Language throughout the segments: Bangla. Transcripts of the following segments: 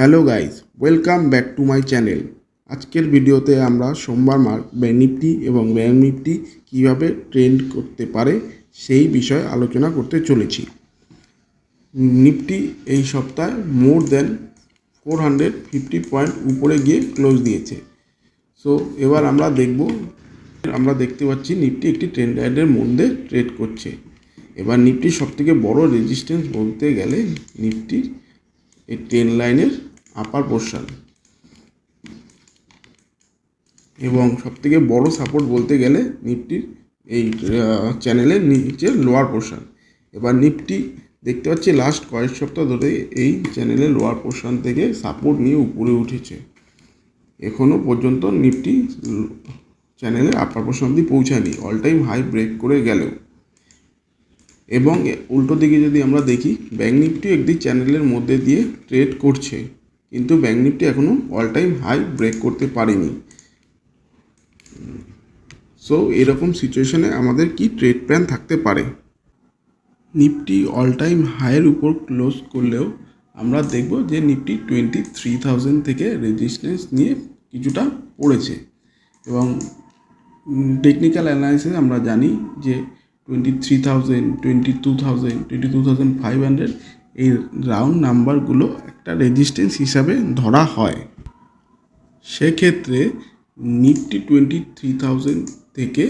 Hello guys, welcome back to my channel. আজকের ভিডিওতে আমরা সোমবার ব্যাংক নিফটি এবং ব্যাংক নিফটি কীভাবে ট্রেন্ড করতে পারে সেই বিষয়ে আলোচনা করতে চলেছি। নিফটি এই সপ্তাহে মোর দেন 450 পয়েন্ট উপরে গিয়ে ক্লোজ দিয়েছে। সো এবার আমরা দেখতে পাচ্ছি নিফটি একটি ট্রেন্ড লাইনের মধ্যে ট্রেড করছে। এবার নিফটির সবথেকে বড় রেজিস্ট্যান্স বলতে গেলে নিফটির এই ট্রেন্ড লাইনের আপার পোর্শন এবং সবথেকে বড় সাপোর্ট বলতে গেলে নিফটির এই চ্যানেলের নিচের লোয়ার পোর্শন। এবার নিফটি দেখতে পাচ্ছি লাস্ট কয়েক সপ্তাহ ধরে এই চ্যানেলের লোয়ার পোর্শন থেকে সাপোর্ট নিয়ে উপরে উঠেছে। এখনও পর্যন্ত নিফটি চ্যানেলের আপার পোর্শন অবধি পৌঁছায়নি, অল টাইম হাই ব্রেক করে গেলেও। এবং উল্টো দিকে যদি আমরা দেখি, ব্যাংক নিফটি একটি চ্যানেলের মধ্যে দিয়ে ট্রেড করছে, কিন্তু ব্যাংক নিফটি এখনও অল টাইম হাই ব্রেক করতে পারেনি। সো এরকম সিচুয়েশনে আমাদের কি ট্রেড প্ল্যান থাকতে পারে? নিফটি অল টাইম হাইয়ের উপর ক্লোজ করলেও আমরা দেখব যে নিফটি 23,000 থেকে রেজিস্ট্যান্স নিয়ে কিছুটা পড়েছে। এবং টেকনিক্যাল অ্যানালাইসিসে আমরা জানি যে 23,000, 22,000, 22,500 এই রাউন্ড নাম্বারগুলো একটা রেজিস্ট্যান্স হিসাবে ধরা হয়। সেক্ষেত্রে নিফটি 23,000 থেকে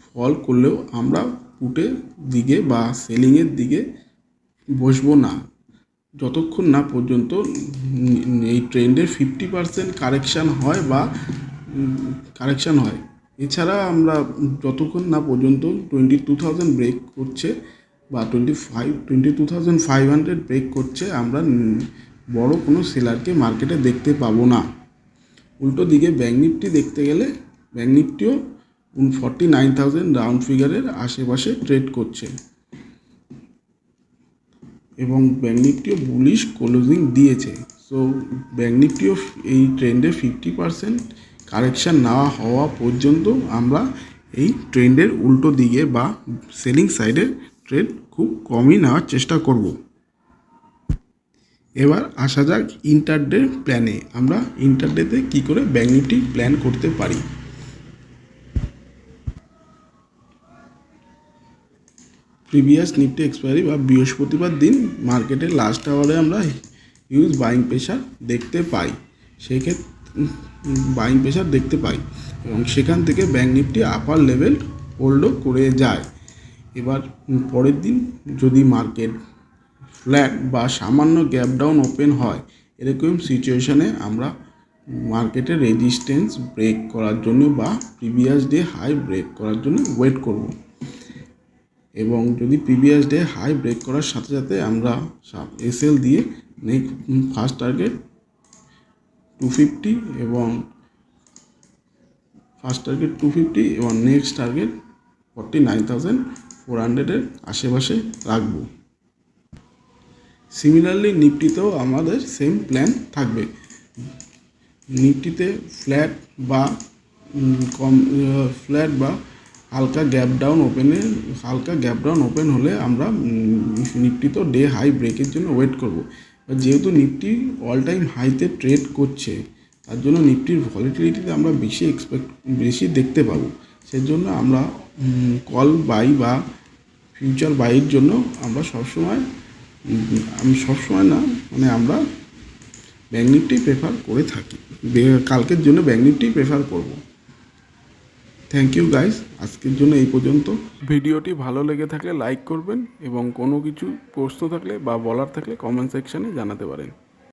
ফল করলেও আমরা পুটের দিকে বা সেলিংয়ের দিকে বসবো না, যতক্ষণ না পর্যন্ত এই ট্রেন্ডের 50% কারেকশান হয়। এছাড়া আমরা যতক্ষণ না পর্যন্ত 22,000 ব্রেক করছে বা 22,500 ব্রেক করছে, আমরা বড় কোনো সেলারকে মার্কেটে দেখতে পাবো না। উল্টো দিকে ব্যাংক নিফটি দেখতে গেলে ব্যাংক নিফটিও 49,000 রাউন্ড ফিগারের আশেপাশে ট্রেড করছে এবং ব্যাংক নিফটিও বুলিশ ক্লোজিং দিয়েছে। সো ব্যাংক নিফটিও এই ট্রেন্ডে 50% কারেকশান না হওয়া পর্যন্ত আমরা এই ট্রেন্ডের উল্টো দিকে বা সেলিং সাইডে ট্রেড খুব কমই নেওয়ার চেষ্টা করব। এবার আসা যাক ইন্টারডে প্ল্যানে। আমরা ইন্টারডেতে কী করে ব্যাংক নিফটি প্ল্যান করতে পারি। প্রিভিয়াস নিফটি এক্সপায়ারি বা বৃহস্পতিবার দিন মার্কেটের লাস্ট আওয়ারে আমরা হিউজ বাইং প্রেশার দেখতে পাই। এবং সেখান থেকে ব্যাংক নিফটি আপার লেভেল হোল্ডও করে যায়। এবার পরের দিন যদি মার্কেট ফ্ল্যাট বা সামান্য গ্যাপ ডাউন ওপেন হয়, এরকম সিচুয়েশনে আমরা মার্কেটের রেজিস্ট্যান্স ব্রেক করার জন্য বা প্রিভিয়াস ডে হাই ব্রেক করার জন্য ওয়েট করব। এবং যদি প্রিভিয়াস ডে হাই ব্রেক করার সাথে সাথে আমরা এসএল দিয়ে ফার্স্ট টার্গেট 250 এবং নেক্সট টার্গেট 49,400 আশেপাশে রাখব। সিমিলারলি নিফটিতেও আমাদের সেম প্ল্যান থাকবে। নিফটিতে ফ্ল্যাট বা হালকা গ্যাপ ডাউন ওপেন হলে আমরা নিফটিতেও ডে হাই ব্রেকের জন্য ওয়েট করব। যেহেতু নিফটি অল টাইম হাইতে ট্রেড করছে, তার জন্য নিফটির ভলিটিলিটিতে আমরা বেশি দেখতে পাবো। সেজন্য আমরা কল বাই বা ফিউচার বাইয়ের জন্য আমরা আমরা ব্যাংক নিফটি প্রেফার করে থাকি। কালকের জন্য ব্যাংক নিফটি প্রেফার করব। থ্যাংক ইউ গাইস, আজকের জন্য এই পর্যন্ত। ভিডিওটি ভালো লেগে থাকলে লাইক করবেন এবং কোনো কিছু প্রশ্ন থাকলে বা বলার থাকলে কমেন্ট সেকশানে জানাতে পারেন।